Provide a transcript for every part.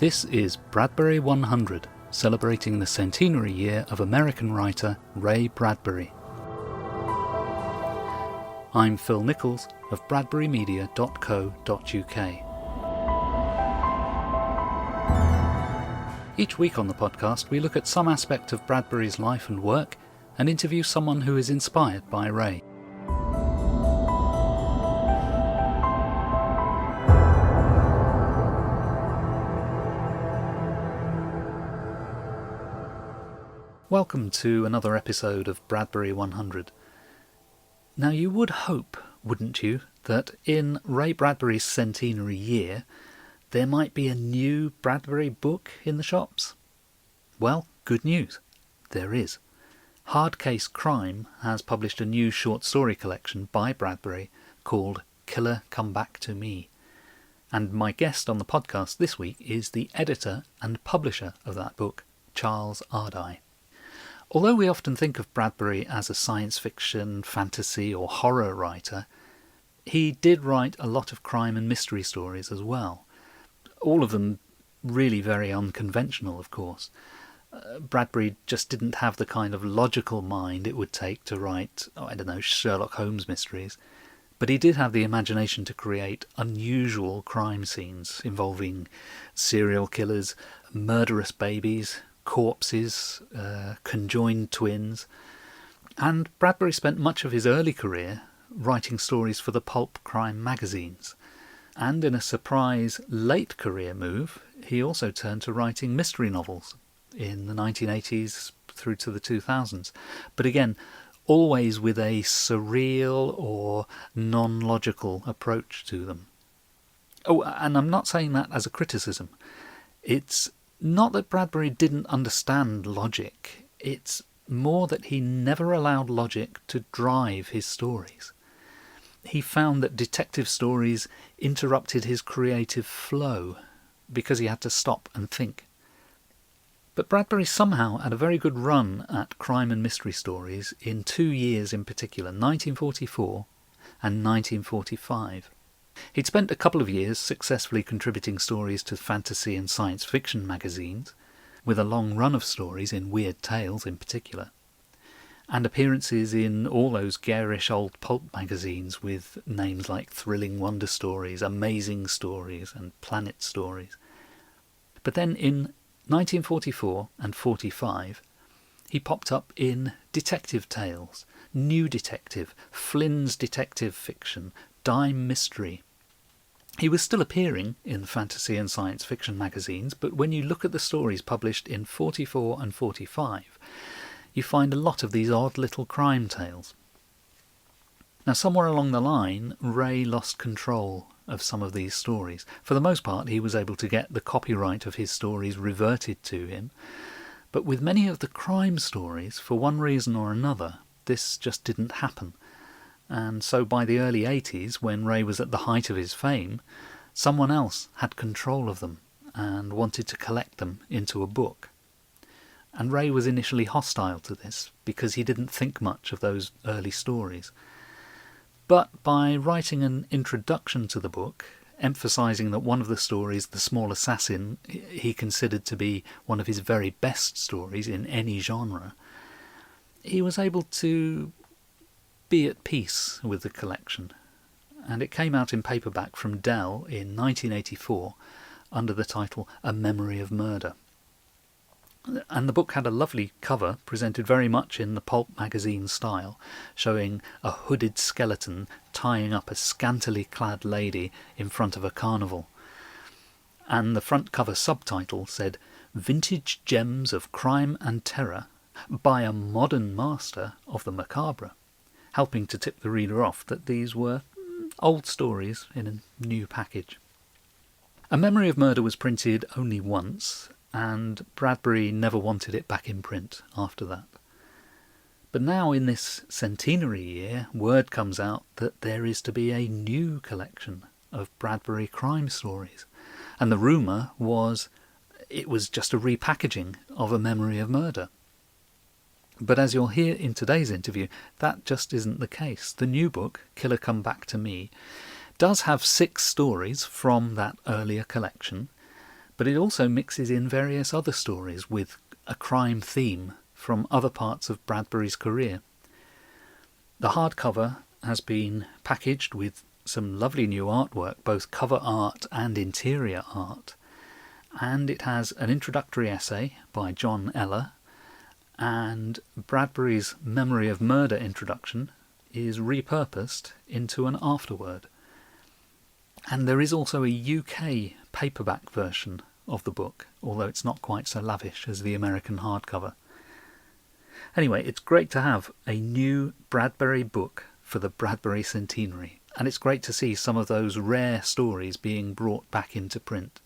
This is Bradbury 100, celebrating the centenary year of American writer Ray Bradbury. I'm Phil Nichols of bradburymedia.co.uk. Each week on the podcast we look at some aspect of Bradbury's life and work and interview someone who is inspired by Ray. Welcome to another episode of Bradbury 100. Now you would hope, wouldn't you, that in Ray Bradbury's centenary year there might be a new Bradbury book in the shops? Well, good news. There is. Hard Case Crime has published a new short story collection by Bradbury called Killer Come Back to Me. And my guest on the podcast this week is the editor and publisher of that book, Charles Ardai. Although we often think of Bradbury as a science fiction, fantasy or horror writer, he did write a lot of crime and mystery stories as well. All of them really very unconventional, of course. Bradbury just didn't have the kind of logical mind it would take to write, Sherlock Holmes mysteries. But he did have the imagination to create unusual crime scenes involving serial killers, murderous babies, corpses, conjoined twins. And Bradbury spent much of his early career writing stories for the pulp crime magazines. And in a surprise late career move, he also turned to writing mystery novels in the 1980s through to the 2000s. But again, always with a surreal or non-logical approach to them. Oh, and I'm not saying that as a criticism. It's not that Bradbury didn't understand logic, it's more that he never allowed logic to drive his stories. He found that detective stories interrupted his creative flow because he had to stop and think. But Bradbury somehow had a very good run at crime and mystery stories in 2 years in particular, 1944 and 1945. He'd spent a couple of years successfully contributing stories to fantasy and science fiction magazines, with a long run of stories in Weird Tales in particular, and appearances in all those garish old pulp magazines with names like Thrilling Wonder Stories, Amazing Stories and Planet Stories. But then in 1944 and 45, he popped up in Detective Tales, New Detective, Flynn's Detective Fiction, Dime Mystery. He was still appearing in fantasy and science fiction magazines, but when you look at the stories published in 44 and 45, you find a lot of these odd little crime tales. Now, somewhere along the line, Ray lost control of some of these stories. For the most part, he was able to get the copyright of his stories reverted to him, but with many of the crime stories, for one reason or another, this just didn't happen. And so by the early 80s, when Ray was at the height of his fame, someone else had control of them and wanted to collect them into a book. And Ray was initially hostile to this because he didn't think much of those early stories. But by writing an introduction to the book, emphasising that one of the stories, The Small Assassin, he considered to be one of his very best stories in any genre, he was able to be at peace with the collection, and it came out in paperback from Dell in 1984 under the title A Memory of Murder. And the book had a lovely cover, presented very much in the pulp magazine style, showing a hooded skeleton tying up a scantily clad lady in front of a carnival. And the front cover subtitle said, "Vintage Gems of Crime and Terror by a Modern Master of the Macabre," helping to tip the reader off that these were old stories in a new package. A Memory of Murder was printed only once, and Bradbury never wanted it back in print after that. But now in this centenary year, word comes out that there is to be a new collection of Bradbury crime stories, and the rumour was it was just a repackaging of A Memory of Murder. But as you'll hear in today's interview, that just isn't the case. The new book, Killer Come Back to Me, does have 6 stories from that earlier collection, but it also mixes in various other stories with a crime theme from other parts of Bradbury's career. The hardcover has been packaged with some lovely new artwork, both cover art and interior art, and it has an introductory essay by John Eller, and Bradbury's Memory of Murder introduction is repurposed into an afterword. And there is also a UK paperback version of the book, although it's not quite so lavish as the American hardcover. Anyway, it's great to have a new Bradbury book for the Bradbury centenary, and it's great to see some of those rare stories being brought back into print.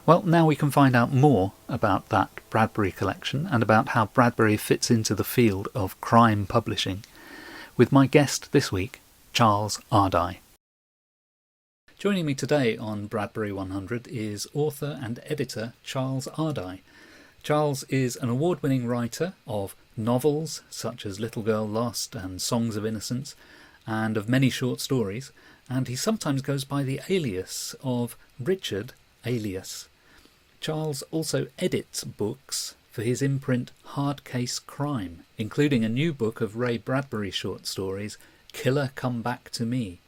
Well, now we can find out more about that Bradbury collection and about how Bradbury fits into the field of crime publishing with my guest this week, Charles Ardai. Joining me today on Bradbury 100 is author and editor Charles Ardai. Charles is an award-winning writer of novels such as Little Girl Lost and Songs of Innocence, and of many short stories, and he sometimes goes by the alias of Richard Alias. Charles also edits books for his imprint Hard Case Crime, including a new book of Ray Bradbury short stories, Killer Come Back to Me.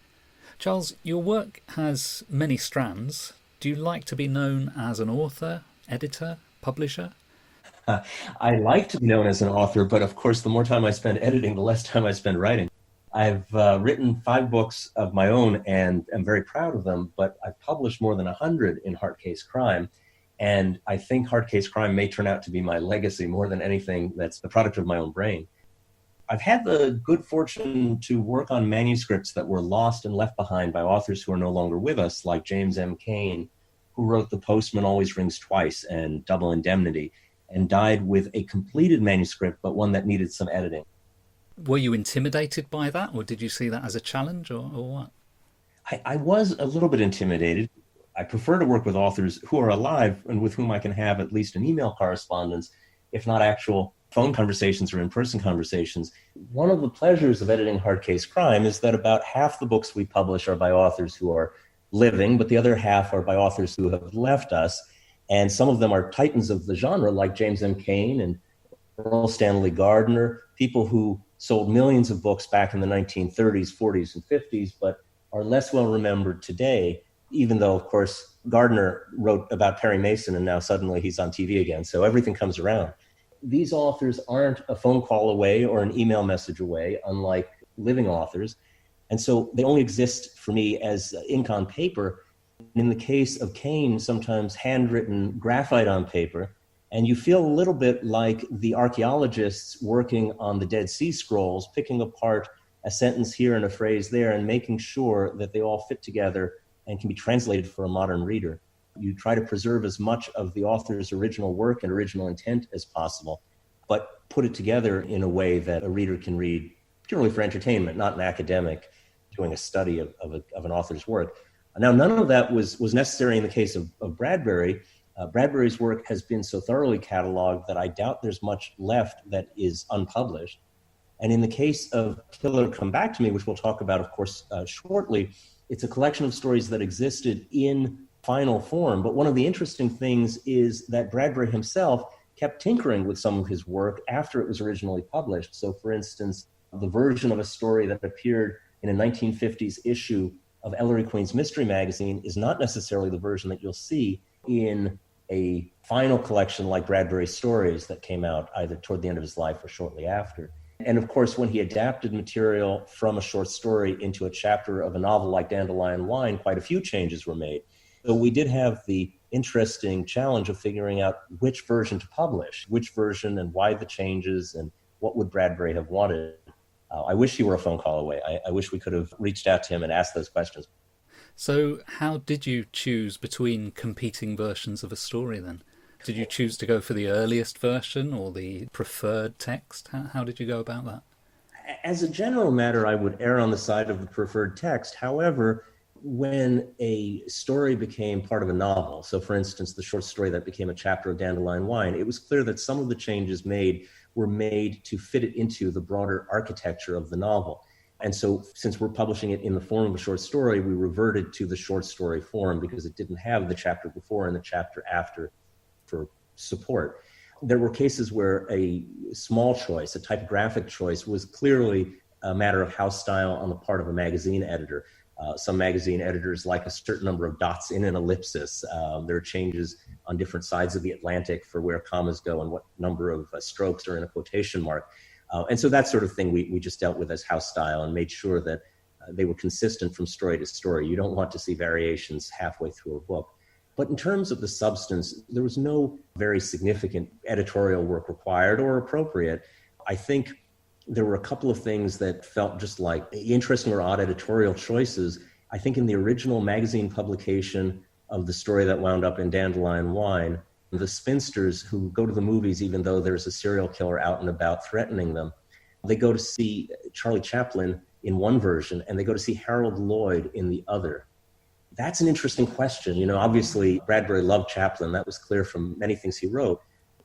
Charles, your work has many strands. Do you like to be known as an author, editor, publisher? I like to be known as an author, but of course, the more time I spend editing, the less time I spend writing. I've written 5 books of my own and am very proud of them, but I've published more than 100 in Hard Case Crime. And I think Hard Case Crime may turn out to be my legacy more than anything that's the product of my own brain. I've had the good fortune to work on manuscripts that were lost and left behind by authors who are no longer with us, like James M. Cain, who wrote The Postman Always Rings Twice and Double Indemnity, and died with a completed manuscript, but one that needed some editing. Were you intimidated by that, or did you see that as a challenge, or what? I was a little bit intimidated. I prefer to work with authors who are alive and with whom I can have at least an email correspondence, if not actual phone conversations or in-person conversations. One of the pleasures of editing Hard Case Crime is that about half the books we publish are by authors who are living, but the other half are by authors who have left us. And some of them are titans of the genre, like James M. Cain and Earl Stanley Gardner, people who sold millions of books back in the 1930s, 40s, and 50s, but are less well remembered today, even though, of course, Gardner wrote about Perry Mason and now suddenly he's on TV again. So everything comes around. These authors aren't a phone call away or an email message away, unlike living authors. And so they only exist for me as ink on paper. In the case of Cain, sometimes handwritten graphite on paper. And you feel a little bit like the archaeologists working on the Dead Sea Scrolls, picking apart a sentence here and a phrase there and making sure that they all fit together and can be translated for a modern reader. You try to preserve as much of the author's original work and original intent as possible, but put it together in a way that a reader can read purely for entertainment, not an academic doing a study of an author's work. Now, none of that was necessary in the case of Bradbury. Bradbury's work has been so thoroughly cataloged that I doubt there's much left that is unpublished. And in the case of Killer Come Back to Me, which we'll talk about, of course, shortly, it's a collection of stories that existed in final form. But one of the interesting things is that Bradbury himself kept tinkering with some of his work after it was originally published. So, for instance, the version of a story that appeared in a 1950s issue of Ellery Queen's Mystery Magazine is not necessarily the version that you'll see in a final collection like Bradbury's stories that came out either toward the end of his life or shortly after. And of course, when he adapted material from a short story into a chapter of a novel like Dandelion Wine, quite a few changes were made. So we did have the interesting challenge of figuring out which version to publish, which version and why the changes and what would Bradbury have wanted. I wish he were a phone call away. I wish we could have reached out to him and asked those questions. So how did you choose between competing versions of a story then? Did you choose to go for the earliest version or the preferred text? How did you go about that? As a general matter, I would err on the side of the preferred text. However, when a story became part of a novel, so for instance, the short story that became a chapter of Dandelion Wine, it was clear that some of the changes were made to fit it into the broader architecture of the novel. And so since we're publishing it in the form of a short story, we reverted to the short story form because it didn't have the chapter before and the chapter after for support. There were cases where a small choice, a typographic choice, was clearly a matter of house style on the part of a magazine editor. Some magazine editors like a certain number of dots in an ellipsis. There are changes on different sides of the Atlantic for where commas go and what number of strokes are in a quotation mark. And so that sort of thing we just dealt with as house style and made sure that they were consistent from story to story. You don't want to see variations halfway through a book. But in terms of the substance, there was no very significant editorial work required or appropriate. I think there were a couple of things that felt just like interesting or odd editorial choices. I think in the original magazine publication of the story that wound up in Dandelion Wine, the spinsters who go to the movies even though there's a serial killer out and about threatening them, they go to see Charlie Chaplin in one version and they go to see Harold Lloyd in the other. That's an interesting question. You know, obviously Bradbury loved Chaplin. That was clear from many things he wrote.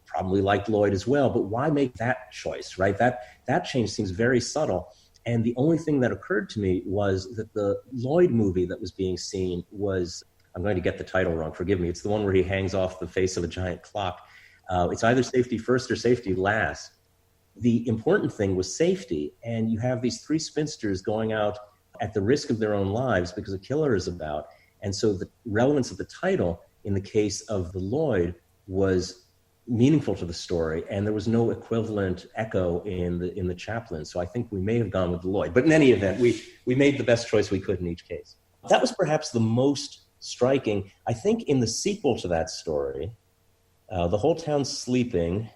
Probably liked Lloyd as well, but why make that choice, right? That change seems very subtle. And the only thing that occurred to me was that the Lloyd movie that was being seen was, I'm going to get the title wrong, forgive me. It's the one where he hangs off the face of a giant clock. It's either Safety First or Safety Last. The important thing was safety. And you have these three spinsters going out at the risk of their own lives because a killer is about. And so the relevance of the title in the case of the Lloyd was meaningful to the story, and there was no equivalent echo in the Chaplin. So I think we may have gone with the Lloyd. But in any event, we made the best choice we could in each case. That was perhaps the most striking. I think in the sequel to that story, The Whole Town's Sleeping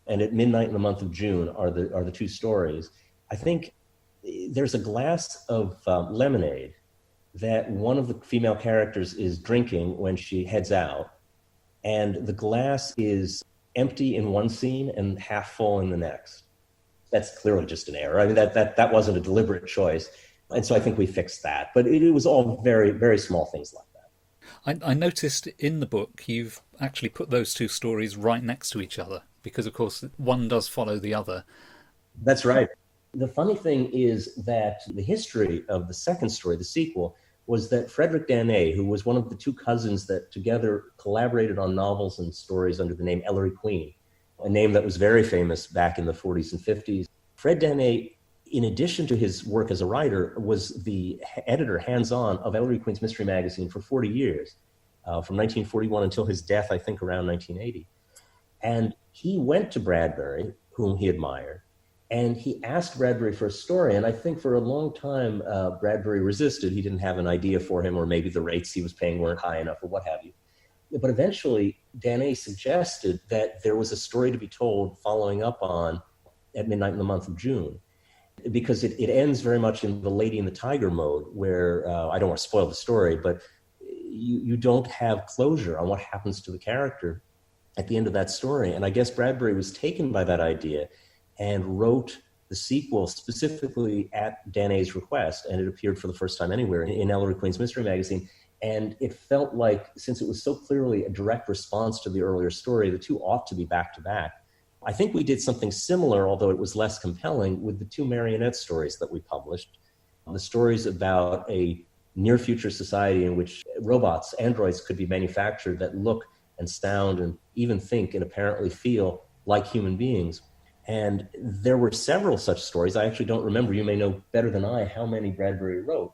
and At Midnight in the Month of June are the two stories. I think there's a glass of lemonade that one of the female characters is drinking when she heads out, and the glass is empty in one scene and half full in the next. That's clearly just an error. I mean, that wasn't a deliberate choice. And so I think we fixed that. But it was all very, very small things like that. I noticed in the book you've actually put those two stories right next to each other because, of course, one does follow the other. That's right. The funny thing is that the history of the second story, the sequel, was that Frederick Danae, who was one of the two cousins that together collaborated on novels and stories under the name Ellery Queen, a name that was very famous back in the 40s and 50s. Fred Danae, in addition to his work as a writer, was the editor, hands-on, of Ellery Queen's Mystery Magazine for 40 years, from 1941 until his death, I think, around 1980. And he went to Bradbury, whom he admired, and he asked Bradbury for a story. And I think for a long time, Bradbury resisted. He didn't have an idea for him, or maybe the rates he was paying weren't high enough, or what have you. But eventually, Danae suggested that there was a story to be told following up on At Midnight in the Month of June, because it ends very much in the Lady and the Tiger mode, where I don't want to spoil the story, but you don't have closure on what happens to the character at the end of that story. And I guess Bradbury was taken by that idea and wrote the sequel specifically at Danae's request, and it appeared for the first time anywhere in Ellery Queen's Mystery Magazine. And it felt like, since it was so clearly a direct response to the earlier story, the two ought to be back to back. I think we did something similar, although it was less compelling, with the two marionette stories that we published. The stories about a near-future society in which robots, androids, could be manufactured that look and sound and even think and apparently feel like human beings. And there were several such stories. I actually don't remember. You may know better than I how many Bradbury wrote.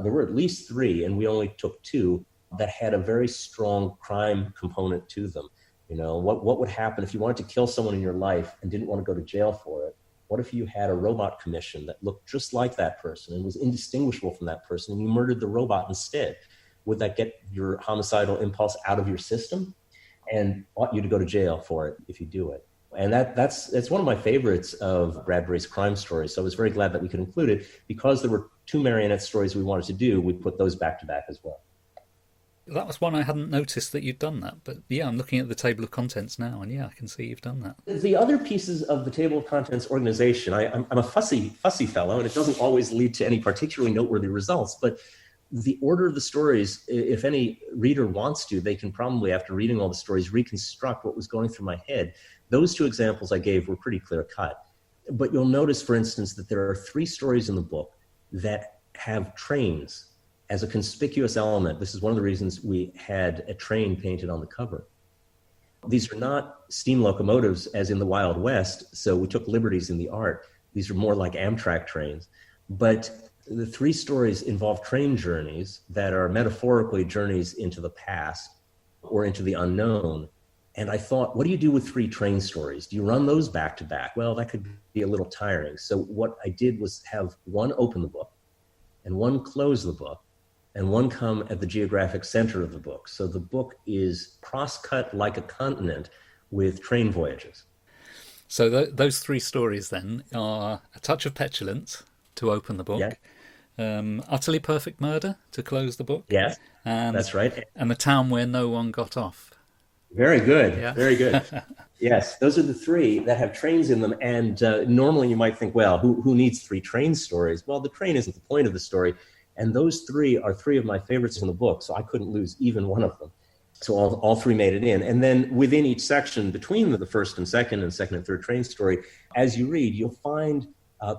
There were at least 3, and we only took 2 that had a very strong crime component to them. You know, what would happen if you wanted to kill someone in your life and didn't want to go to jail for it? What if you had a robot commission that looked just like that person and was indistinguishable from that person, and you murdered the robot instead? Would that get your homicidal impulse out of your system and ought you to go to jail for it if you do it? And that's one of my favorites of Bradbury's crime stories. So I was very glad that we could include it. Because there were 2 marionette stories we wanted to do, we put those back to back as well. That was one I hadn't noticed that you'd done that. But yeah, I'm looking at the table of contents now, and yeah, I can see you've done that. The other pieces of the table of contents organization, I'm a fussy fellow, and it doesn't always lead to any particularly noteworthy results. But the order of the stories, if any reader wants to, they can probably, after reading all the stories, reconstruct what was going through my head. Those two examples I gave were pretty clear cut. But you'll notice, for instance, that there are 3 stories in the book that have trains as a conspicuous element. This is one of the reasons we had a train painted on the cover. These are not steam locomotives as in the Wild West, so we took liberties in the art. These are more like Amtrak trains. But the 3 stories involve train journeys that are metaphorically journeys into the past or into the unknown. And I thought, what do you do with 3 train stories? Do you run those back to back? Well, that could be a little tiring. So what I did was have one open the book and one close the book and one come at the geographic center of the book. So the book is cross-cut like a continent with train voyages. So those 3 stories then are A Touch of Petulance to open the book, Utterly Perfect Murder to close the book. Yes, and, that's right. And The Town Where No One Got Off. Very good. Yeah. Very good. Yes, those are the 3 that have trains in them. And normally you might think, well, who needs 3 train stories? Well, the train isn't the point of the story. And those 3 are 3 of my favorites in the book, so I couldn't lose even one of them. So all 3 made it in. And then within each section, between the first and second and third train story, as you read, you'll find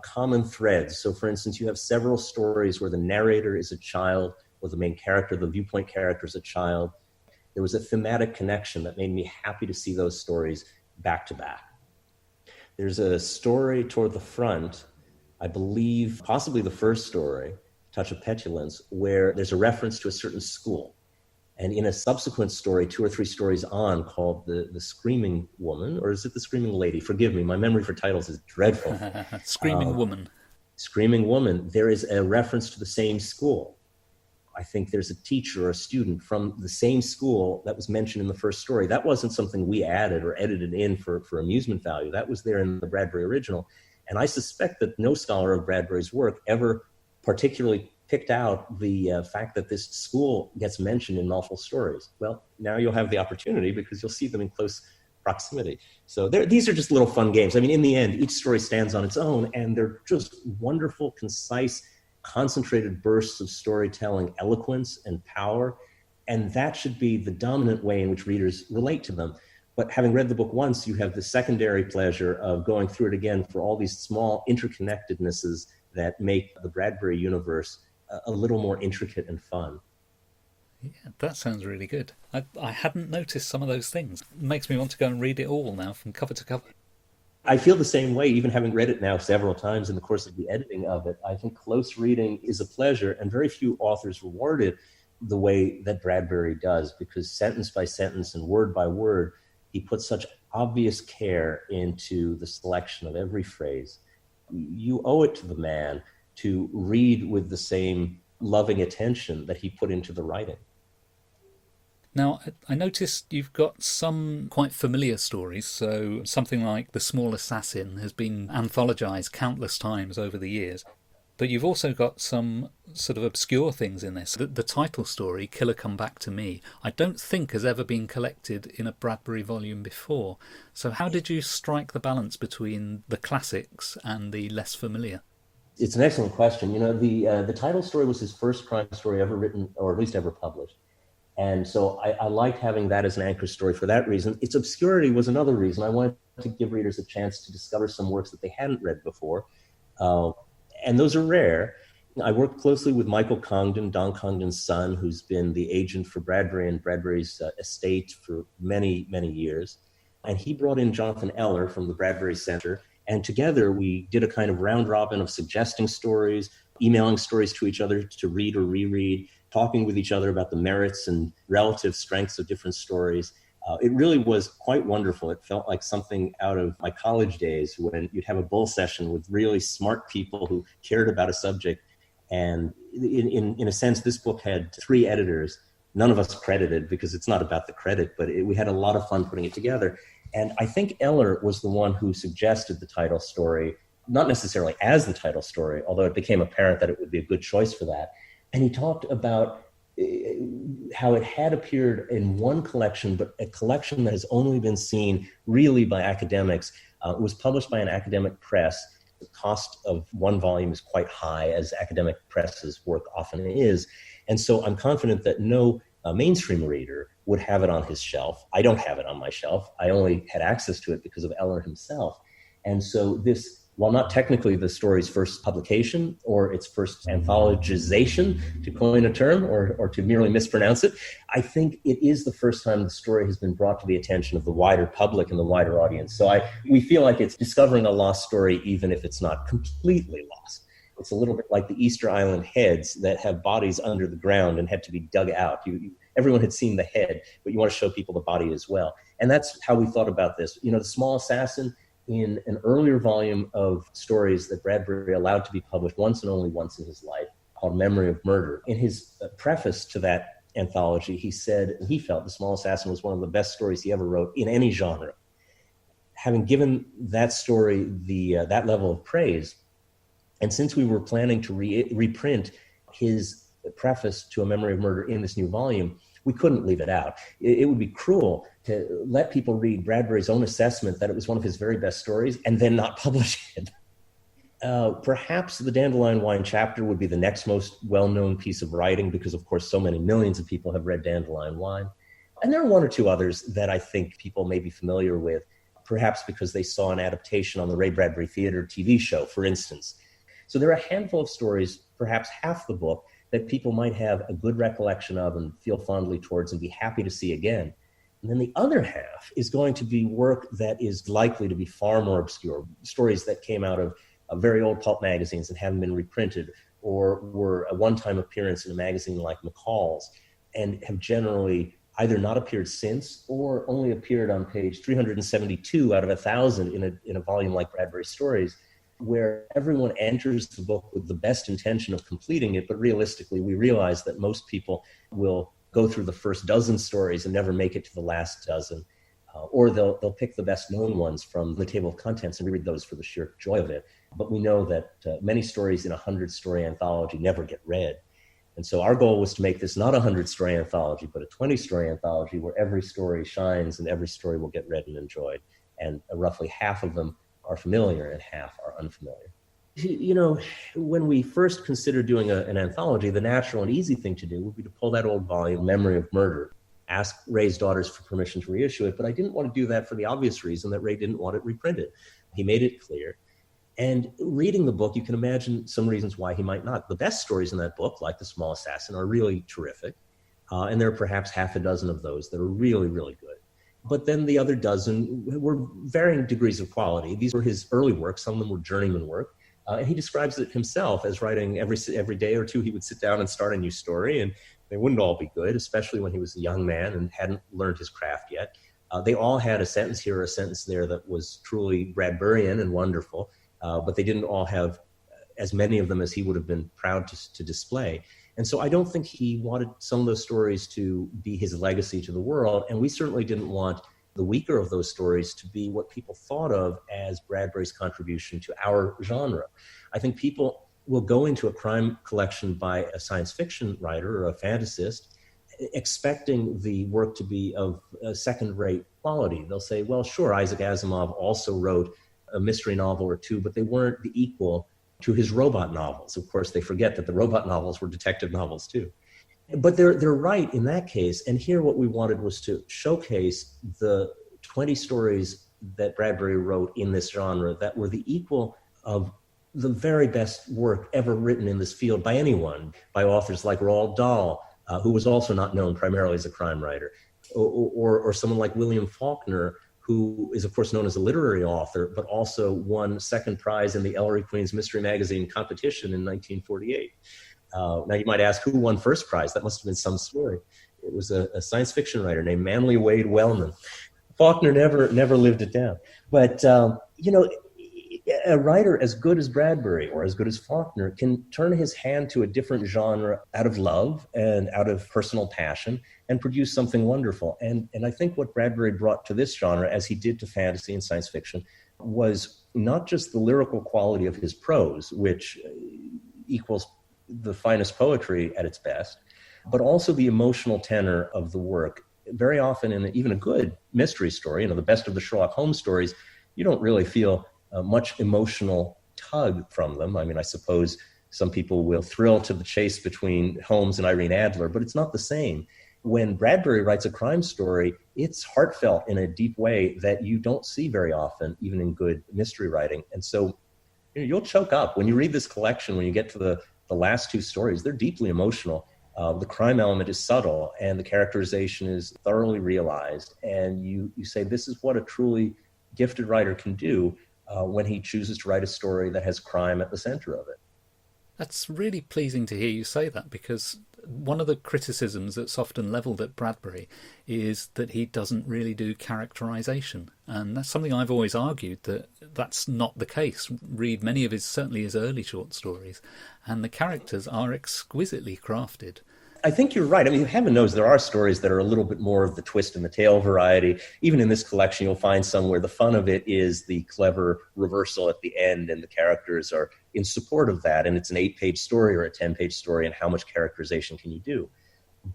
common threads. So for instance, you have several stories where the narrator is a child, or the main character, the viewpoint character is a child. There was a thematic connection that made me happy to see those stories back to back. There's a story toward the front, I believe, possibly the first story, Touch of Petulance, where there's a reference to a certain school. And in a subsequent story, 2 or 3 stories on, called the Screaming Woman, or is it the Screaming Lady? Forgive me, my memory for titles is dreadful. Screaming Woman. Screaming Woman. There is a reference to the same school. I think there's a teacher or a student from the same school that was mentioned in the first story. That wasn't something we added or edited in for amusement value. That was there in the Bradbury original. And I suspect that no scholar of Bradbury's work ever particularly picked out the fact that this school gets mentioned in multiple stories. Well, now you'll have the opportunity because you'll see them in close proximity. So these are just little fun games. I mean, in the end, each story stands on its own, and they're just wonderful, concise, concentrated bursts of storytelling, eloquence and power. And that should be the dominant way in which readers relate to them. But having read the book once, you have the secondary pleasure of going through it again for all these small interconnectednesses that make the Bradbury universe a little more intricate and fun. Yeah, that sounds really good. I hadn't noticed some of those things. It makes me want to go and read it all now from cover to cover. I feel the same way, even having read it now several times in the course of the editing of it. I think close reading is a pleasure, and very few authors reward it the way that Bradbury does, because sentence by sentence and word by word, he puts such obvious care into the selection of every phrase. You owe it to the man to read with the same loving attention that he put into the writing. Now, I noticed you've got some quite familiar stories, so something like The Small Assassin has been anthologized countless times over the years, but you've also got some sort of obscure things in this. The title story, Killer Come Back to Me, I don't think has ever been collected in a Bradbury volume before. So how did you strike the balance between the classics and the less familiar? It's an excellent question. You know, the title story was his first crime story ever written, or at least ever published. And so I liked having that as an anchor story for that reason. Its obscurity was another reason. I wanted to give readers a chance to discover some works that they hadn't read before. And those are rare. I worked closely with Michael Congdon, Don Congdon's son, who's been the agent for Bradbury and Bradbury's estate for many, many years. And he brought in Jonathan Eller from the Bradbury Center. And together we did a kind of round robin of suggesting stories, emailing stories to each other to read or reread, talking with each other about the merits and relative strengths of different stories. It really was quite wonderful. It felt like something out of my college days when you'd have a bull session with really smart people who cared about a subject. And in a sense, this book had 3 editors, none of us credited because it's not about the credit, but we had a lot of fun putting it together. And I think Eller was the one who suggested the title story, not necessarily as the title story, although it became apparent that it would be a good choice for that. And he talked about how it had appeared in one collection, but a collection that has only been seen really by academics. It was published by an academic press, The cost of one volume is quite high, as academic press's work often is. And so I'm confident that no mainstream reader would have it on his shelf. I don't have it on my shelf. I only had access to it because of Eller himself. And so this, while not technically the story's first publication or its first anthologization, to coin a term, or to merely mispronounce it, I think it is the first time the story has been brought to the attention of the wider public and the wider audience. So we feel like it's discovering a lost story, even if it's not completely lost. It's a little bit like the Easter Island heads that have bodies under the ground and had to be dug out. Everyone had seen the head, but you want to show people the body as well. And that's how we thought about this. The Small Assassin, in an earlier volume of stories that Bradbury allowed to be published once and only once in his life, called Memory of Murder. In his preface to that anthology, he said he felt The Small Assassin was one of the best stories he ever wrote in any genre. Having given that story that level of praise, and since we were planning to reprint his preface to A Memory of Murder in this new volume, we couldn't leave it out. It would be cruel to let people read Bradbury's own assessment that it was one of his very best stories and then not publish it. Perhaps the Dandelion Wine chapter would be the next most well-known piece of writing because, of course, so many millions of people have read Dandelion Wine. And there are one or two others that I think people may be familiar with, perhaps because they saw an adaptation on the Ray Bradbury Theater TV show, for instance. So there are a handful of stories, perhaps half the book, that people might have a good recollection of and feel fondly towards and be happy to see again. And then the other half is going to be work that is likely to be far more obscure, stories that came out of very old pulp magazines and haven't been reprinted, or were a one-time appearance in a magazine like McCall's, and have generally either not appeared since or only appeared on page 372 out of 1,000 in a volume like Bradbury Stories, where everyone enters the book with the best intention of completing it, but realistically, we realize that most people will go through the first dozen stories and never make it to the last dozen, or they'll pick the best known ones from the table of contents and read those for the sheer joy of it. But we know that many stories in a 100-story anthology never get read. And so our goal was to make this not a 100-story anthology, but a 20-story anthology where every story shines and every story will get read and enjoyed. And roughly half of them are familiar and half are unfamiliar. When we first considered doing an anthology, the natural and easy thing to do would be to pull that old volume, Memory of Murder, ask Ray's daughters for permission to reissue it, but I didn't want to do that for the obvious reason that Ray didn't want it reprinted. He made it clear. And reading the book, you can imagine some reasons why he might not. The best stories in that book, like The Small Assassin, are really terrific. And there are perhaps half a dozen of those that are really, really good. But then the other dozen were varying degrees of quality. These were his early work. Some of them were journeyman work. And he describes it himself as writing every day or two, he would sit down and start a new story. And they wouldn't all be good, especially when he was a young man and hadn't learned his craft yet. They all had a sentence here or a sentence there that was truly Bradburian and wonderful. But they didn't all have as many of them as he would have been proud to display. And so I don't think he wanted some of those stories to be his legacy to the world. And we certainly didn't want the weaker of those stories to be what people thought of as Bradbury's contribution to our genre. I think people will go into a crime collection by a science fiction writer or a fantasist expecting the work to be of a second-rate quality. They'll say, well, sure, Isaac Asimov also wrote a mystery novel or two, but they weren't the equal to his robot novels. Of course, they forget that the robot novels were detective novels too. But they're right in that case. And here what we wanted was to showcase the 20 stories that Bradbury wrote in this genre that were the equal of the very best work ever written in this field by anyone, by authors like Roald Dahl, who was also not known primarily as a crime writer, or someone like William Faulkner, who is, of course, known as a literary author, but also won second prize in the Ellery Queen's Mystery Magazine competition in 1948. Now, you might ask, who won first prize? That must have been some story. It was a science fiction writer named Manly Wade Wellman. Faulkner never lived it down. But, a writer as good as Bradbury or as good as Faulkner can turn his hand to a different genre out of love and out of personal passion and produce something wonderful. And I think what Bradbury brought to this genre, as he did to fantasy and science fiction, was not just the lyrical quality of his prose, which equals the finest poetry at its best, but also the emotional tenor of the work. Very often in even a good mystery story, the best of the Sherlock Holmes stories, you don't really feel much emotional tug from them. I mean, I suppose some people will thrill to the chase between Holmes and Irene Adler, but it's not the same. When Bradbury writes a crime story, it's heartfelt in a deep way that you don't see very often, even in good mystery writing. And so you'll choke up. When you read this collection, when you get to the last two stories, they're deeply emotional. The crime element is subtle, and the characterization is thoroughly realized. And you say, this is what a truly gifted writer can do when he chooses to write a story that has crime at the center of it. That's really pleasing to hear you say that, because one of the criticisms that's often levelled at Bradbury is that he doesn't really do characterisation. And that's something I've always argued, that that's not the case. Read many of certainly his early short stories, and the characters are exquisitely crafted. I think you're right. I mean, heaven knows there are stories that are a little bit more of the twist in the tail variety. Even in this collection, you'll find some where the fun of it is the clever reversal at the end, and the characters are in support of that. And it's an 8-page story or a 10-page story, and how much characterization can you do?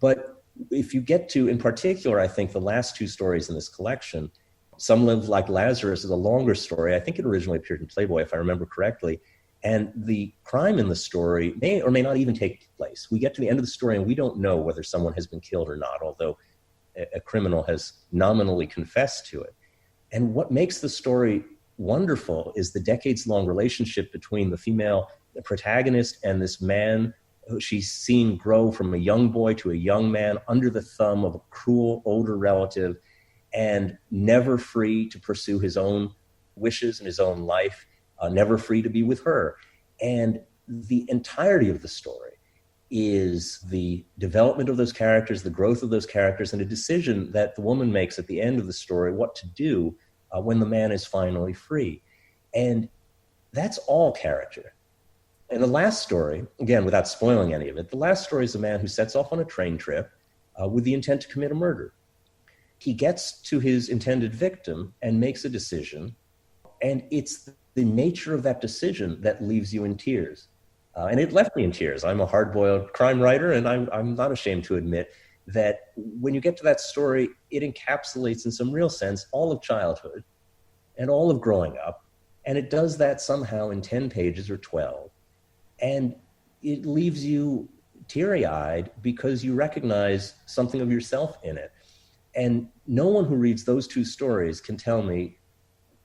But if you get to, in particular, I think the last two stories in this collection, Some Live Like Lazarus is a longer story. I think it originally appeared in Playboy, if I remember correctly. And the crime in the story may or may not even take place. We get to the end of the story and we don't know whether someone has been killed or not, although a criminal has nominally confessed to it. And what makes the story wonderful is the decades-long relationship between the female protagonist and this man who she's seen grow from a young boy to a young man under the thumb of a cruel older relative, and never free to pursue his own wishes and his own life. Never free to be with her. And the entirety of the story is the development of those characters, the growth of those characters, and a decision that the woman makes at the end of the story, what to do when the man is finally free. And that's all character. And the last story, again, without spoiling any of it, the last story is a man who sets off on a train trip with the intent to commit a murder. He gets to his intended victim and makes a decision, and it's the nature of that decision that leaves you in tears. And it left me in tears. I'm a hard-boiled crime writer, and I'm not ashamed to admit that when you get to that story, it encapsulates in some real sense all of childhood and all of growing up. And it does that somehow in 10 pages or 12. And it leaves you teary-eyed because you recognize something of yourself in it. And no one who reads those two stories can tell me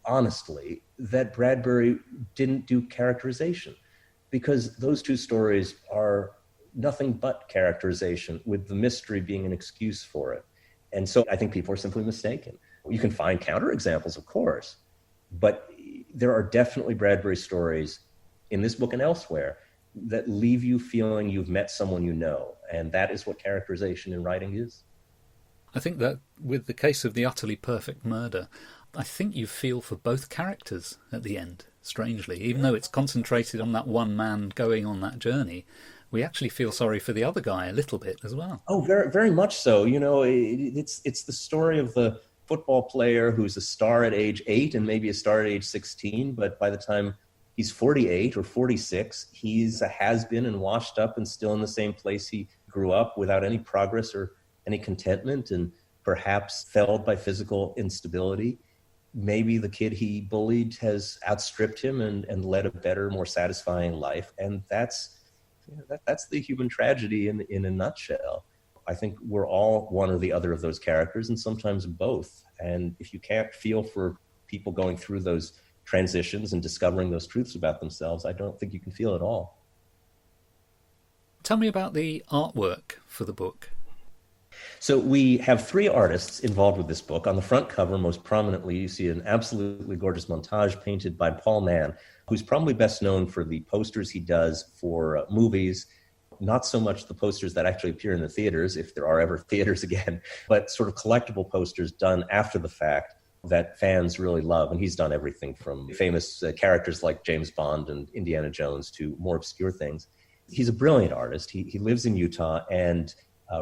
honestly that Bradbury didn't do characterization, because those two stories are nothing but characterization, with the mystery being an excuse for it. And so I think people are simply mistaken. You can find counterexamples, of course, but there are definitely Bradbury stories in this book and elsewhere that leave you feeling you've met someone you know, and that is what characterization in writing is. I think that with the case of The Utterly Perfect Murder, I think you feel for both characters at the end, strangely. Even though it's concentrated on that one man going on that journey, we actually feel sorry for the other guy a little bit as well. Oh, very, very much so. You know, it's the story of the football player who's a star at age 8 and maybe a star at age 16, but by the time he's 48 or 46, he's a has-been and washed up and still in the same place he grew up, without any progress or any contentment, and perhaps felled by physical instability. Maybe the kid he bullied has outstripped him and led a better, more satisfying life. And that's the human tragedy in a nutshell. I think we're all one or the other of those characters, and sometimes both. And if you can't feel for people going through those transitions and discovering those truths about themselves, I don't think you can feel at all. Tell me about the artwork for the book. So we have 3 artists involved with this book. On the front cover, most prominently, you see an absolutely gorgeous montage painted by Paul Mann, who's probably best known for the posters he does for movies, not so much the posters that actually appear in the theaters, if there are ever theaters again, but sort of collectible posters done after the fact that fans really love. And he's done everything from famous characters like James Bond and Indiana Jones to more obscure things. He's a brilliant artist. He lives in Utah and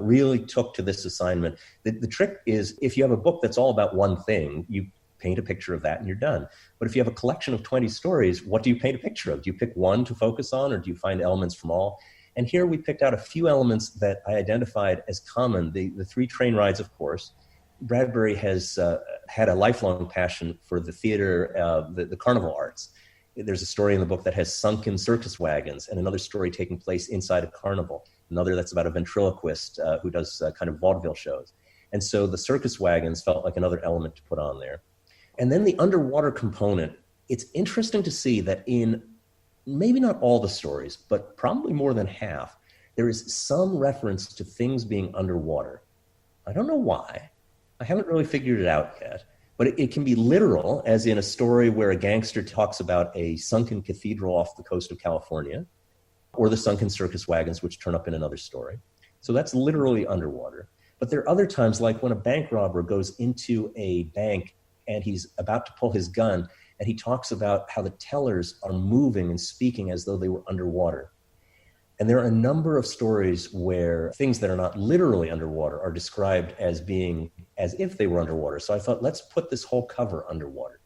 really took to this assignment. The trick is, if you have a book that's all about one thing, you paint a picture of that and you're done. But if you have a collection of 20 stories, what do you paint a picture of? Do you pick one to focus on, or do you find elements from all? And here we picked out a few elements that I identified as common. The 3 train rides, of course. Bradbury has had a lifelong passion for the theater, the carnival arts. There's a story in the book that has sunken circus wagons, and another story taking place inside a carnival. Another that's about a ventriloquist who does kind of vaudeville shows. And so the circus wagons felt like another element to put on there. And then the underwater component, it's interesting to see that in maybe not all the stories, but probably more than half, there is some reference to things being underwater. I don't know why. I haven't really figured it out yet. But it can be literal, as in a story where a gangster talks about a sunken cathedral off the coast of California, or the sunken circus wagons, which turn up in another story. So that's literally underwater. But there are other times, like when a bank robber goes into a bank and he's about to pull his gun, and he talks about how the tellers are moving and speaking as though they were underwater. And there are a number of stories where things that are not literally underwater are described as being as if they were underwater. So I thought, let's put this whole cover underwater.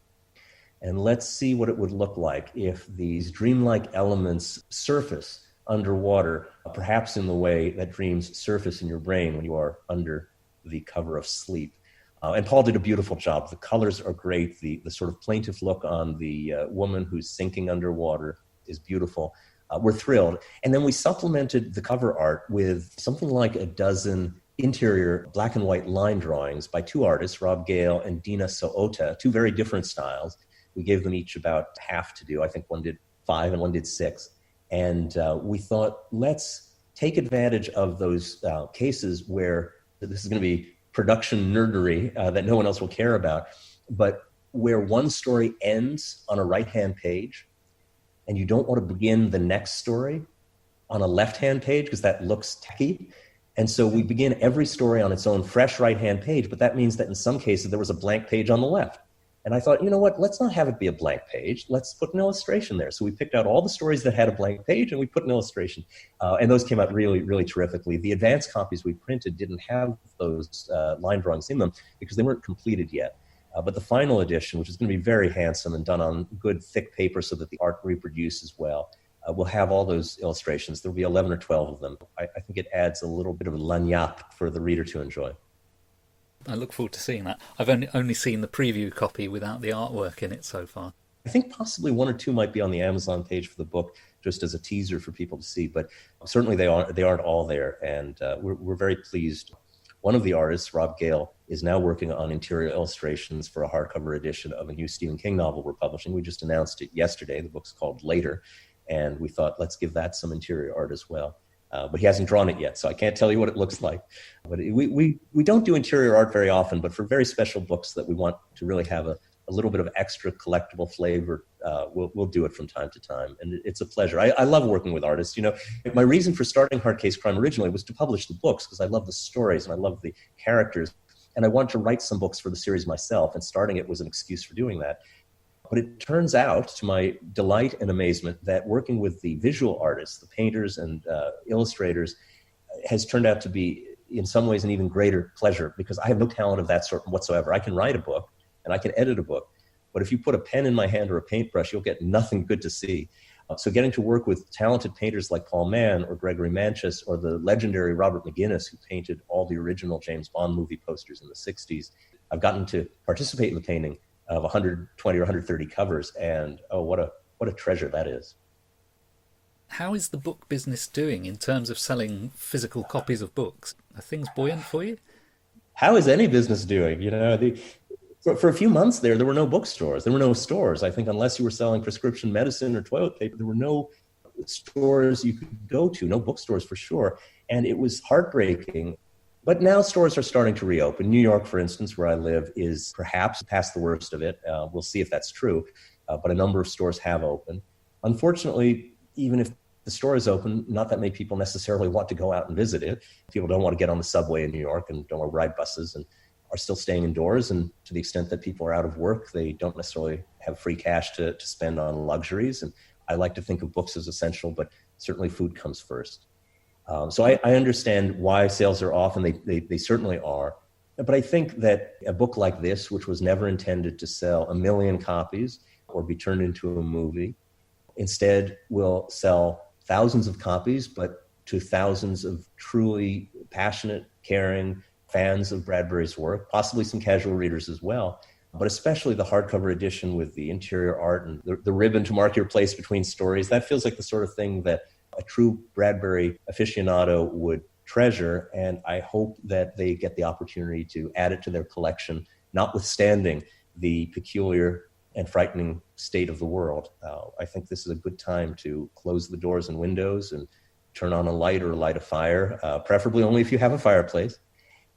And let's see what it would look like if these dreamlike elements surface underwater, perhaps in the way that dreams surface in your brain when you are under the cover of sleep. And Paul did a beautiful job. The colors are great. The sort of plaintive look on the woman who's sinking underwater is beautiful. We're thrilled. And then we supplemented the cover art with something like a dozen interior black and white line drawings by two artists, Rob Gale and Dina Soota, two very different styles. We gave them each about half to do. I think one did 5 and one did 6. And we thought, let's take advantage of those cases where this is going to be production nerdery that no one else will care about, but where one story ends on a right-hand page and you don't want to begin the next story on a left-hand page because that looks techy. And so we begin every story on its own fresh right-hand page, but that means that in some cases there was a blank page on the left. And I thought, you know what, let's not have it be a blank page. Let's put an illustration there. So we picked out all the stories that had a blank page and we put an illustration. And those came out really, really terrifically. The advanced copies we printed didn't have those line drawings in them because they weren't completed yet. But the final edition, which is going to be very handsome and done on good thick paper so that the art reproduces well, will have all those illustrations. There'll be 11 or 12 of them. I think it adds a little bit of a lagniappe for the reader to enjoy. I look forward to seeing that. I've only seen the preview copy without the artwork in it so far. I think possibly 1 or 2 might be on the Amazon page for the book, just as a teaser for people to see. But certainly they aren't all there, and we're very pleased. One of the artists, Rob Gale, is now working on interior illustrations for a hardcover edition of a new Stephen King novel we're publishing. We just announced it yesterday. The book's called Later, and we thought, let's give that some interior art as well. But he hasn't drawn it yet, so I can't tell you what it looks like. But we don't do interior art very often, but for very special books that we want to really have a little bit of extra collectible flavor, we'll do it from time to time. And it's a pleasure. I love working with artists. You know, my reason for starting Hard Case Crime originally was to publish the books because I love the stories and I love the characters. And I wanted to write some books for the series myself, and starting it was an excuse for doing that. But it turns out, to my delight and amazement, that working with the visual artists, the painters and illustrators, has turned out to be, in some ways, an even greater pleasure because I have no talent of that sort whatsoever. I can write a book and I can edit a book, but if you put a pen in my hand or a paintbrush, you'll get nothing good to see. So getting to work with talented painters like Paul Mann or Gregory Manchis or the legendary Robert McGuinness, who painted all the original James Bond movie posters in the 60s, I've gotten to participate in the painting of 120 or 130 covers, and what a treasure that is. How is the book business doing in terms of selling physical copies of books? Are things buoyant for you? How is any business doing? You know, for a few months there were no bookstores. There were no stores. I think unless you were selling prescription medicine or toilet paper, there were no stores you could go to, no bookstores for sure. And it was heartbreaking. But now stores are starting to reopen. New York, for instance, where I live, is perhaps past the worst of it. We'll see if that's true. But a number of stores have opened. Unfortunately, even if the store is open, not that many people necessarily want to go out and visit it. People don't want to get on the subway in New York and don't want to ride buses and are still staying indoors. And to the extent that people are out of work, they don't necessarily have free cash to spend on luxuries. And I like to think of books as essential, but certainly food comes first. So I understand why sales are off, and they certainly are. But I think that a book like this, which was never intended to sell 1 million copies or be turned into a movie, instead will sell thousands of copies, but to thousands of truly passionate, caring fans of Bradbury's work, possibly some casual readers as well. but especially the hardcover edition with the interior art and the ribbon to mark your place between stories. That feels like the sort of thing that a true Bradbury aficionado would treasure, and I hope that they get the opportunity to add it to their collection, notwithstanding the peculiar and frightening state of the world. I think this is a good time to close the doors and windows and turn on a light or light a fire, preferably only if you have a fireplace,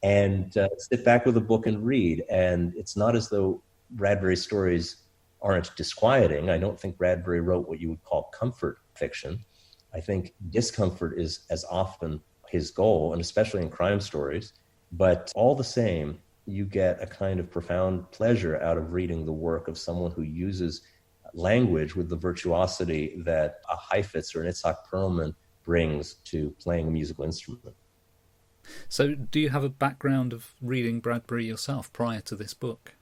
and sit back with a book and read. And it's not as though Bradbury's stories aren't disquieting. I don't think Bradbury wrote what you would call comfort fiction. I think discomfort is as often his goal, and especially in crime stories. But all the same, you get a kind of profound pleasure out of reading the work of someone who uses language with the virtuosity that a Heifetz or an Itzhak Perlman brings to playing a musical instrument. So do you have a background of reading Bradbury yourself prior to this book?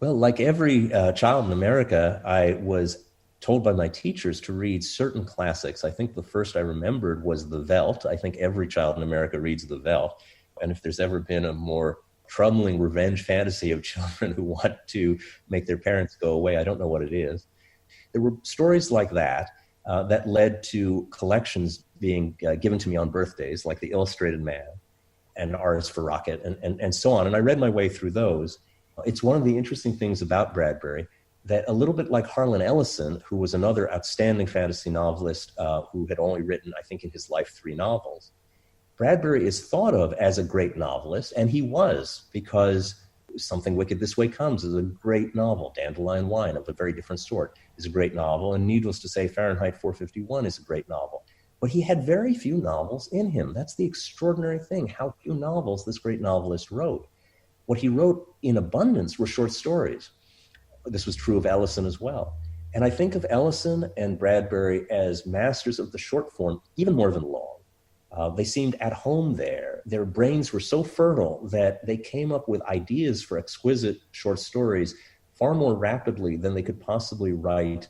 Well, like every child in America, I was told by my teachers to read certain classics. I think the first I remembered was The Veldt. I think every child in America reads The Veldt. And if there's ever been a more troubling revenge fantasy of children who want to make their parents go away, I don't know what it is. There were stories like that that led to collections being given to me on birthdays, like The Illustrated Man and Artists for Rocket and so on. And I read my way through those. It's one of the interesting things about Bradbury that, a little bit like Harlan Ellison, who was another outstanding fantasy novelist who had only written, I think in his life, 3 novels, Bradbury is thought of as a great novelist, and he was, because Something Wicked This Way Comes is a great novel. Dandelion Wine, of a very different sort, is a great novel. And needless to say, Fahrenheit 451 is a great novel. But he had very few novels in him. That's the extraordinary thing, how few novels this great novelist wrote. What he wrote in abundance were short stories. This was true of Ellison as well. And I think of Ellison and Bradbury as masters of the short form, even more than long. They seemed at home there. Their brains were so fertile that they came up with ideas for exquisite short stories far more rapidly than they could possibly write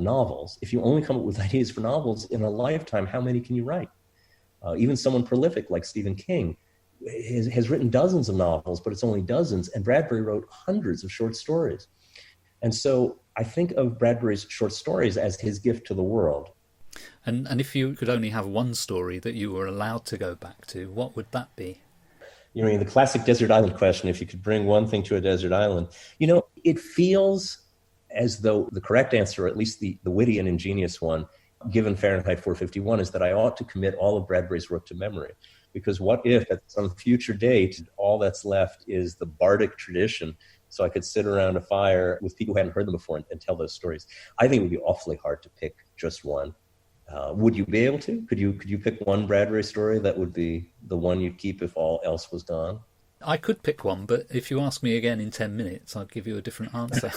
novels. If you only come up with ideas for novels in a lifetime, how many can you write? Even someone prolific like Stephen King has written dozens of novels, but it's only dozens, and Bradbury wrote hundreds of short stories. And so I think of Bradbury's short stories as his gift to the world. And if you could only have one story that you were allowed to go back to, what would that be? You mean the classic desert island question, if you could bring one thing to a desert island. You know, it feels as though the correct answer, or at least the witty and ingenious one, given Fahrenheit 451, is that I ought to commit all of Bradbury's work to memory. Because what if at some future date, all that's left is the bardic tradition, so I could sit around a fire with people who hadn't heard them before and tell those stories. I think it would be awfully hard to pick just one. Would you be able to? Could you pick one Bradbury story that would be the one you'd keep if all else was gone? I could pick one, but if you ask me again in 10 minutes, I'd give you a different answer.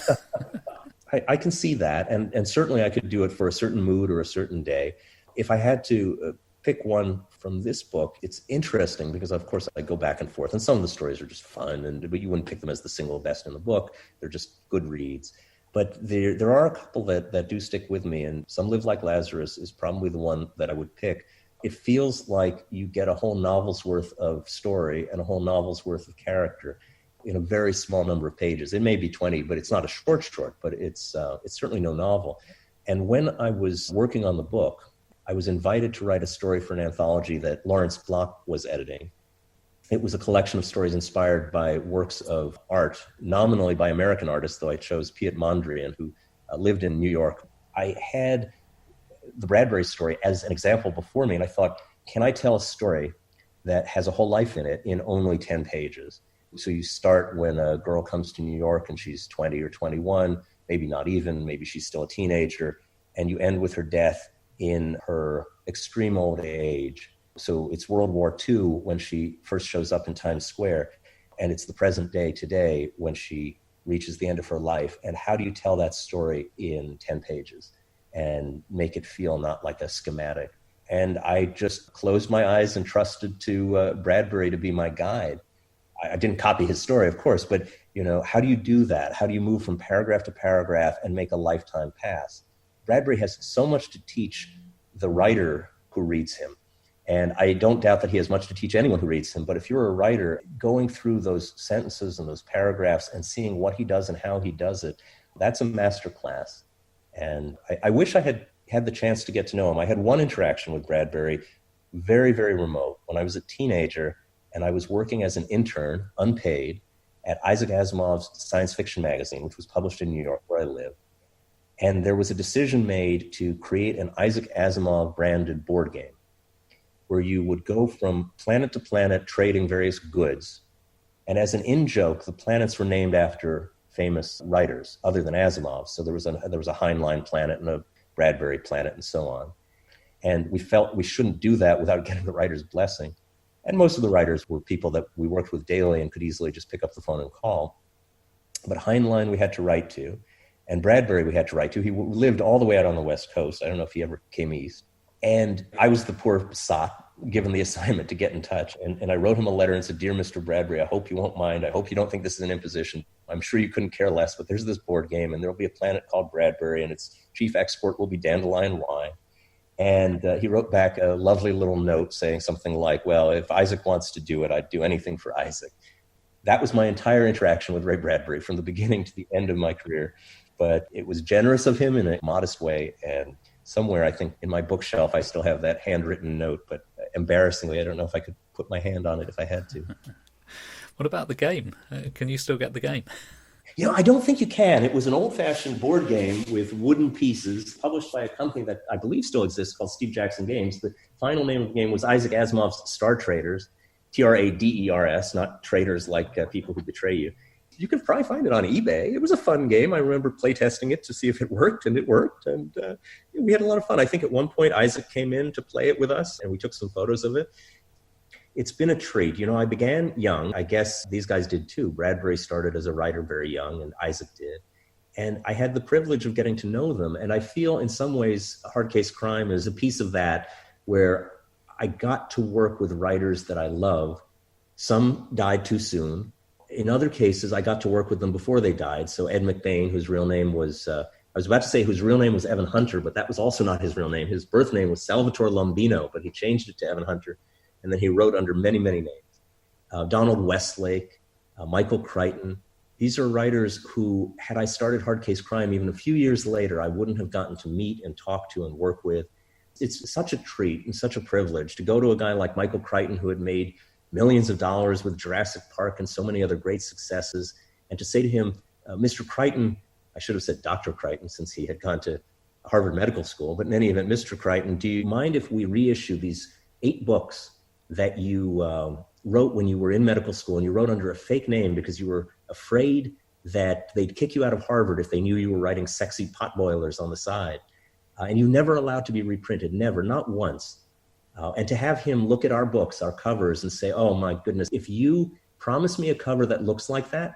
I can see that, and certainly I could do it for a certain mood or a certain day. If I had to pick one from this book, it's interesting because, of course, I go back and forth, and some of the stories are just fun, but you wouldn't pick them as the single best in the book. They're just good reads. But there are a couple that do stick with me, and Some Live Like Lazarus is probably the one that I would pick. It feels like you get a whole novel's worth of story and a whole novel's worth of character in a very small number of pages. It may be 20, but it's not a short, but it's certainly no novel. And when I was working on the book, I was invited to write a story for an anthology that Lawrence Block was editing. It was a collection of stories inspired by works of art, nominally by American artists, though I chose Piet Mondrian, who lived in New York. I had the Bradbury story as an example before me, and I thought, can I tell a story that has a whole life in it in only 10 pages? So you start when a girl comes to New York and she's 20 or 21, maybe not even, maybe she's still a teenager, and you end with her death in her extreme old age. So it's World War II when she first shows up in Times Square, and it's the present day today when she reaches the end of her life. And how do you tell that story in 10 pages and make it feel not like a schematic? And I just closed my eyes and trusted to Bradbury to be my guide. I didn't copy his story, of course, but how do you do that? How do you move from paragraph to paragraph and make a lifetime pass? Bradbury has so much to teach the writer who reads him. And I don't doubt that he has much to teach anyone who reads him. But if you're a writer, going through those sentences and those paragraphs and seeing what he does and how he does it, that's a master class. And I wish I had the chance to get to know him. I had one interaction with Bradbury, very, very remote, when I was a teenager, and I was working as an intern, unpaid, at Isaac Asimov's science fiction magazine, which was published in New York, where I live. And there was a decision made to create an Isaac Asimov branded board game, where you would go from planet to planet trading various goods. And as an in-joke, the planets were named after famous writers other than Asimov. So there was a Heinlein planet and a Bradbury planet and so on. And we felt we shouldn't do that without getting the writer's blessing. And most of the writers were people that we worked with daily and could easily just pick up the phone and call. But Heinlein we had to write to, and Bradbury we had to write to. He lived all the way out on the West Coast. I don't know if he ever came east. And I was the poor sot given the assignment to get in touch. And I wrote him a letter and said, "Dear Mr. Bradbury, I hope you won't mind. I hope you don't think this is an imposition. I'm sure you couldn't care less, but there's this board game and there'll be a planet called Bradbury and its chief export will be dandelion wine." And he wrote back a lovely little note saying something like, "Well, if Isaac wants to do it, I'd do anything for Isaac." That was my entire interaction with Ray Bradbury from the beginning to the end of my career. But it was generous of him in a modest way. And somewhere, I think, in my bookshelf, I still have that handwritten note. But embarrassingly, I don't know if I could put my hand on it if I had to. What about the game? Can you still get the game? I don't think you can. It was an old-fashioned board game with wooden pieces published by a company that I believe still exists called Steve Jackson Games. The final name of the game was Isaac Asimov's Star Traders, Traders, not traders like people who betray you. You could probably find it on eBay. It was a fun game. I remember playtesting it to see if it worked, and it worked. And we had a lot of fun. I think at one point Isaac came in to play it with us, and we took some photos of it. It's been a treat. I began young. I guess these guys did too. Bradbury started as a writer very young, and Isaac did. And I had the privilege of getting to know them. And I feel in some ways Hard Case Crime is a piece of that, where I got to work with writers that I love. Some died too soon. In other cases, I got to work with them before they died. So Ed McBain, whose real name was, I was about to say whose real name was Evan Hunter, but that was also not his real name. His birth name was Salvatore Lombino, but he changed it to Evan Hunter. And then he wrote under many, many names. Donald Westlake, Michael Crichton. These are writers who, had I started Hard Case Crime even a few years later, I wouldn't have gotten to meet and talk to and work with. It's such a treat and such a privilege to go to a guy like Michael Crichton, who had made millions of dollars with Jurassic Park and so many other great successes, and to say to him, Mr. Crichton, I should have said Dr. Crichton since he had gone to Harvard Medical School, but in any event, Mr. Crichton, do you mind if we reissue these 8 books that you wrote when you were in medical school, and you wrote under a fake name because you were afraid that they'd kick you out of Harvard if they knew you were writing sexy potboilers on the side. And you never allowed to be reprinted, never, not once. And to have him look at our books, our covers, and say, "Oh my goodness, if you promise me a cover that looks like that,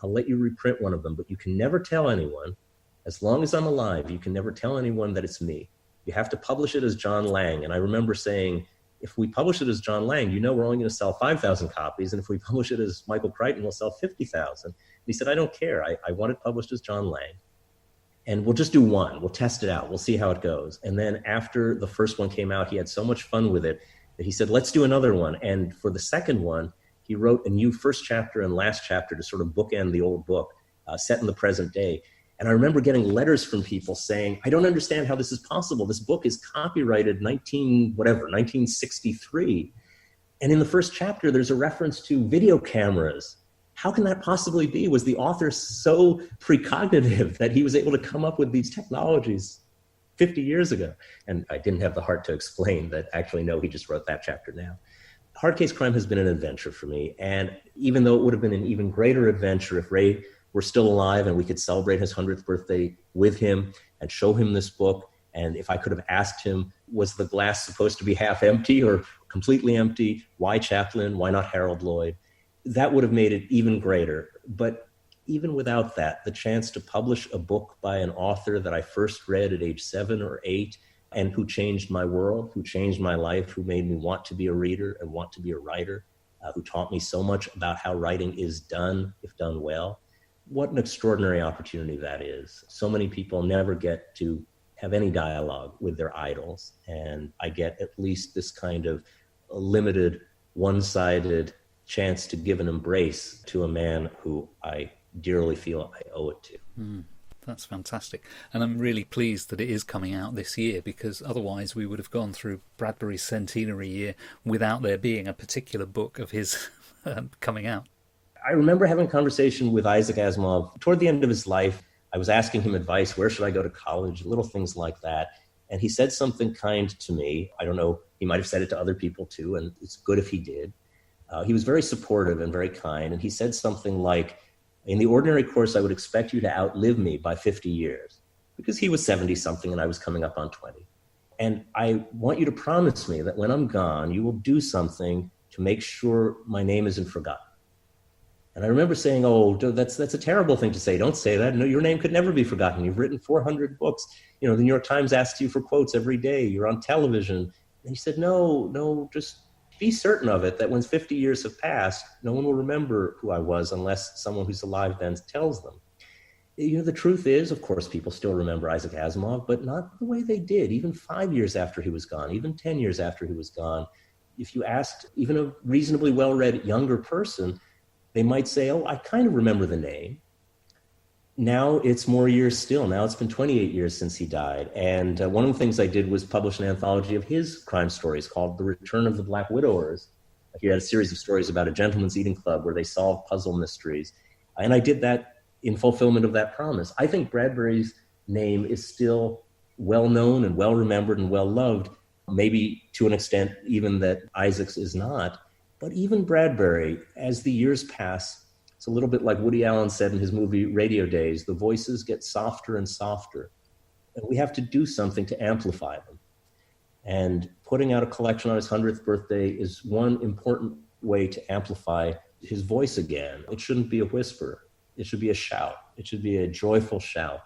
I'll let you reprint one of them, but you can never tell anyone, as long as I'm alive, you can never tell anyone that it's me. You have to publish it as John Lang." And I remember saying, if we publish it as John Lang, we're only going to sell 5,000 copies. And if we publish it as Michael Crichton, we'll sell 50,000. He said, "I don't care. I want it published as John Lang. And we'll just do one. We'll test it out. We'll see how it goes." And then after the first one came out, he had so much fun with it that he said, "Let's do another one." And for the second one, he wrote a new first chapter and last chapter to sort of bookend the old book, set in the present day. And I remember getting letters from people saying, "I don't understand how this is possible. This book is copyrighted 1963. And in the first chapter, there's a reference to video cameras. How can that possibly be? Was the author so precognitive that he was able to come up with these technologies 50 years ago?" And I didn't have the heart to explain that actually, no, he just wrote that chapter now. Hard Case Crime has been an adventure for me. And even though it would have been an even greater adventure if Ray were still alive and we could celebrate his 100th birthday with him and show him this book, and if I could have asked him, was the glass supposed to be half empty or completely empty? Why Chaplin? Why not Harold Lloyd? That would have made it even greater. But even without that, the chance to publish a book by an author that I first read at age 7 or 8 and who changed my world, who changed my life, who made me want to be a reader and want to be a writer, who taught me so much about how writing is done, if done well. What an extraordinary opportunity that is. So many people never get to have any dialogue with their idols. And I get at least this kind of limited, one-sided chance to give an embrace to a man who I dearly feel I owe it to. That's fantastic. And I'm really pleased that it is coming out this year, because otherwise we would have gone through Bradbury's centenary year without there being a particular book of his coming out. I remember having a conversation with Isaac Asimov toward the end of his life. I was asking him advice, where should I go to college, little things like that. And he said something kind to me. I don't know, he might have said it to other people too, and it's good if he did. He was very supportive and very kind, and he said something like, in the ordinary course, I would expect you to outlive me by 50 years, because he was 70-something and I was coming up on 20. And I want you to promise me that when I'm gone, you will do something to make sure my name isn't forgotten. And I remember saying, oh, that's a terrible thing to say. Don't say that. No, your name could never be forgotten. You've written 400 books. You know, the New York Times asks you for quotes every day. You're on television. And he said, no, just be certain of it, that when 50 years have passed, no one will remember who I was unless someone who's alive then tells them. You know, the truth is, of course, people still remember Isaac Asimov, but not the way they did, even 5 years after he was gone, even 10 years after he was gone. If you asked even a reasonably well-read younger person, they might say, oh, I kind of remember the name. Now it's more years still. Now it's been 28 years since he died. And one of the things I did was publish an anthology of his crime stories called The Return of the Black Widowers. He had a series of stories about a gentleman's eating club where they solved puzzle mysteries. And I did that in fulfillment of that promise. I think Bradbury's name is still well known and well remembered and well loved, maybe to an extent even that Isaac's is not. But even Bradbury, as the years pass, it's a little bit like Woody Allen said in his movie Radio Days, the voices get softer and softer. And we have to do something to amplify them. And putting out a collection on his 100th birthday is one important way to amplify his voice again. It shouldn't be a whisper. It should be a shout. It should be a joyful shout.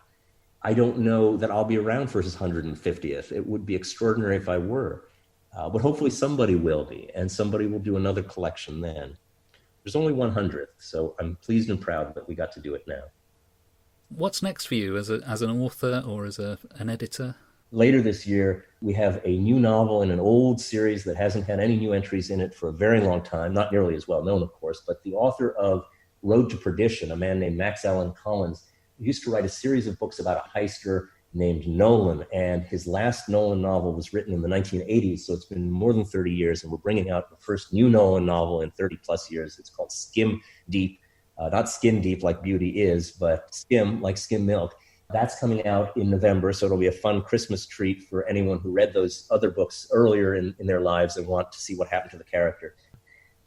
I don't know that I'll be around for his 150th. It would be extraordinary if I were. But hopefully somebody will be, and somebody will do another collection then. There's only 100th, so I'm pleased and proud that we got to do it now. What's next for you as an author or as an editor? Later this year, we have a new novel in an old series that hasn't had any new entries in it for a very long time, not nearly as well known, of course, but the author of Road to Perdition, a man named Max Allan Collins, used to write a series of books about a heister named Nolan, and his last Nolan novel was written in the 1980s, so it's been more than 30 years, and we're bringing out the first new Nolan novel in 30 plus years. It's called Skim Deep, not skin deep like beauty is, but skim like skim milk. That's coming out in November, so it'll be a fun Christmas treat for anyone who read those other books earlier in their lives and want to see what happened to the character.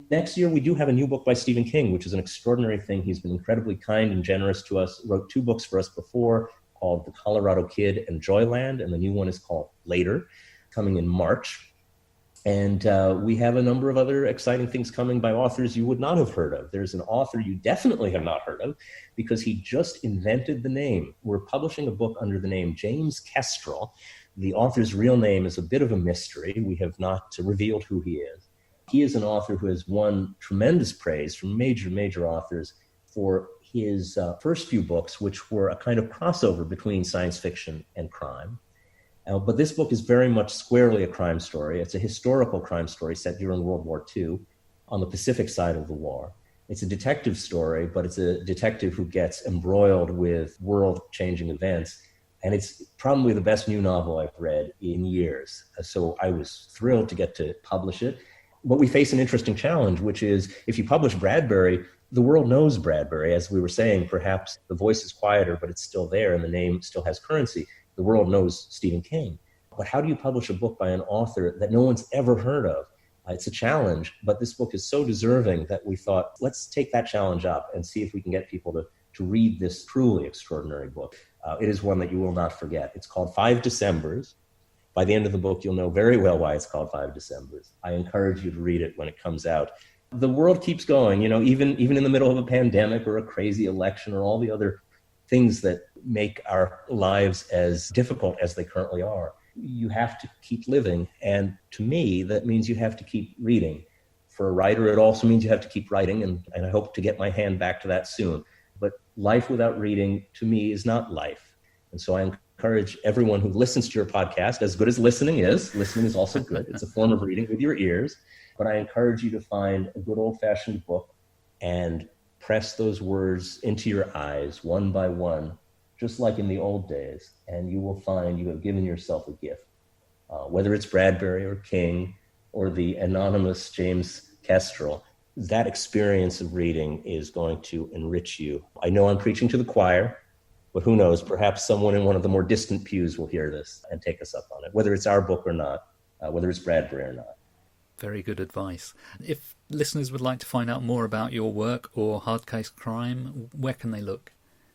Next year, we do have a new book by Stephen King, which is an extraordinary thing. He's been incredibly kind and generous to us, wrote 2 books for us before, called The Colorado Kid and Joyland, and the new one is called Later, coming in March. And we have a number of other exciting things coming by authors you would not have heard of. There's an author you definitely have not heard of because he just invented the name. We're publishing a book under the name James Kestrel. The author's real name is a bit of a mystery. We have not revealed who he is. He is an author who has won tremendous praise from major authors for his first few books, which were a kind of crossover between science fiction and crime. But this book is very much squarely a crime story. It's a historical crime story set during World War II on the Pacific side of the war. It's a detective story, but it's a detective who gets embroiled with world-changing events. And it's probably the best new novel I've read in years. So I was thrilled to get to publish it. But we face an interesting challenge, which is if you publish Bradbury, the world knows Bradbury. As we were saying, perhaps the voice is quieter, but it's still there and the name still has currency. The world knows Stephen King. But how do you publish a book by an author that no one's ever heard of? It's a challenge, but this book is so deserving that we thought, let's take that challenge up and see if we can get people to read this truly extraordinary book. It is one that you will not forget. It's called 5 Decembers. By the end of the book, you'll know very well why it's called 5 Decembers. I encourage you to read it when it comes out. The world keeps going, even in the middle of a pandemic or a crazy election or all the other things that make our lives as difficult as they currently are. You have to keep living. And to me, that means you have to keep reading. For a writer, it also means you have to keep writing. And I hope to get my hand back to that soon. But life without reading, to me, is not life. And so I encourage everyone who listens to your podcast, as good as listening is also good. It's a form of reading with your ears. But I encourage you to find a good old-fashioned book and press those words into your eyes one by one, just like in the old days, and you will find you have given yourself a gift. Whether it's Bradbury or King or the anonymous James Kestrel, that experience of reading is going to enrich you. I know I'm preaching to the choir, but who knows, perhaps someone in one of the more distant pews will hear this and take us up on it, whether it's our book or not, whether it's Bradbury or not. Very good advice. If listeners would like to find out more about your work or Hard Case Crime, where can they look?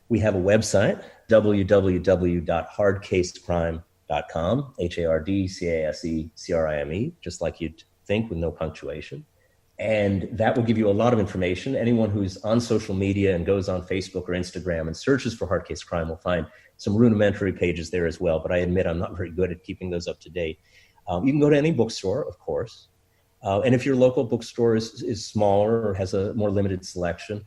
We have a website, www.hardcasecrime.com, HARDCASECRIME, just like you'd think, with no punctuation. And that will give you a lot of information. Anyone who's on social media and goes on Facebook or Instagram and searches for Hard Case Crime will find some rudimentary pages there as well. But I admit I'm not very good at keeping those up to date. You can go to any bookstore, of course. And if your local bookstore is smaller or has a more limited selection,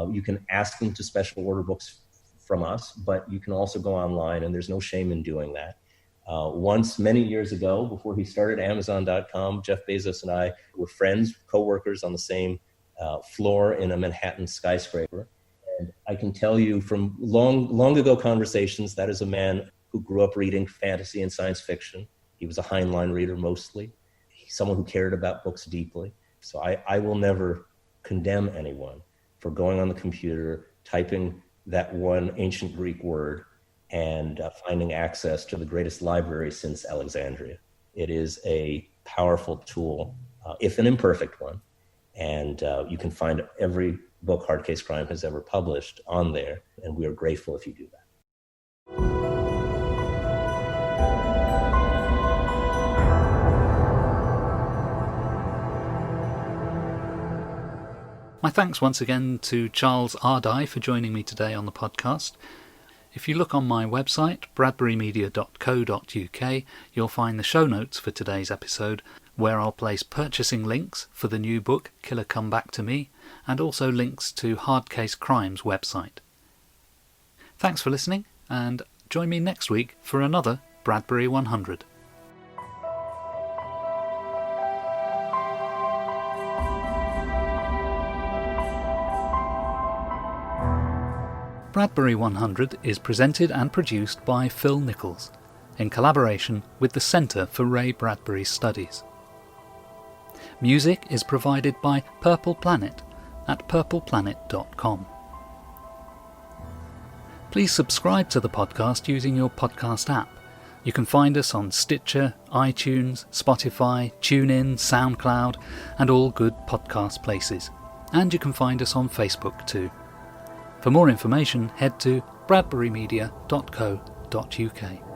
you can ask them to special order books from us, but you can also go online, and there's no shame in doing that. Once, many years ago, before he started Amazon.com, Jeff Bezos and I were friends, co-workers on the same floor in a Manhattan skyscraper. And I can tell you from long ago conversations, that is a man who grew up reading fantasy and science fiction. He was a Heinlein reader mostly. He's someone who cared about books deeply. So I will never condemn anyone for going on the computer, typing that one ancient Greek word, and finding access to the greatest library since Alexandria. It is a powerful tool, if an imperfect one, and you can find every book Hard Case Crime has ever published on there, and we are grateful if you do that. My thanks once again to Charles Ardai for joining me today on the podcast. If you look on my website, bradburymedia.co.uk, you'll find the show notes for today's episode, where I'll place purchasing links for the new book, Killer Come Back to Me, and also links to Hard Case Crime's website. Thanks for listening, and join me next week for another Bradbury 100. Bradbury 100 is presented and produced by Phil Nichols, in collaboration with the Centre for Ray Bradbury Studies. Music is provided by Purple Planet at purpleplanet.com. Please subscribe to the podcast using your podcast app. You can find us on Stitcher, iTunes, Spotify, TuneIn, SoundCloud, and all good podcast places. And you can find us on Facebook too. For more information, head to bradburymedia.co.uk.